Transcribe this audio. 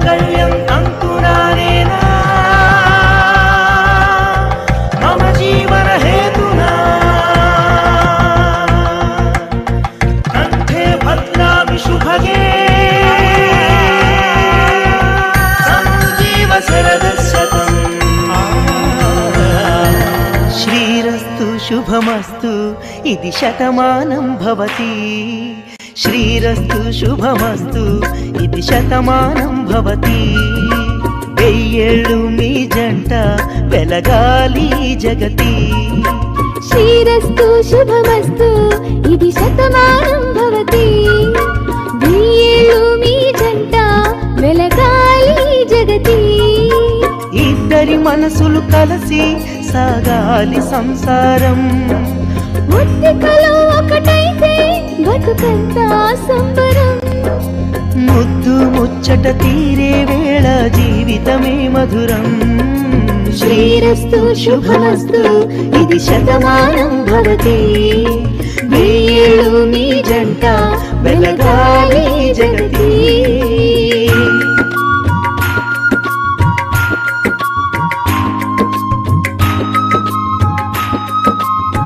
माङ्गल्यं तन्तुनानेन मम जीवन हेतुना कण्ठे भद्रामि शुभगे सञ्जीव शरदशतम् श्रीरस्तु शुभमस्तु इति शतमानं भवति श्रीरस्तु शुभमस्तु इति शतमानं भवति వెయ్యేళ్ళు మీ జంట వెలగాలి జగతి శ్రీరస్తు శుభమస్తు ఇది శతమానం భవతి వెయ్యేళ్ళు మీ జంట వెలగాలి జగతి ఇద్దరి మనసులు కలిసి సాగాలి సంసారం ముద్దికలో ఒకటైతే బతుకంతా సంబరం ముద్దు ముచ్చట తీరే వేళ జీవితమే మధురం శ్రీరస్తు శుభమస్తు ఇది శతమానం భవతి వెయ్యేళ్ళు మీ జంట వెలగాలి జగతి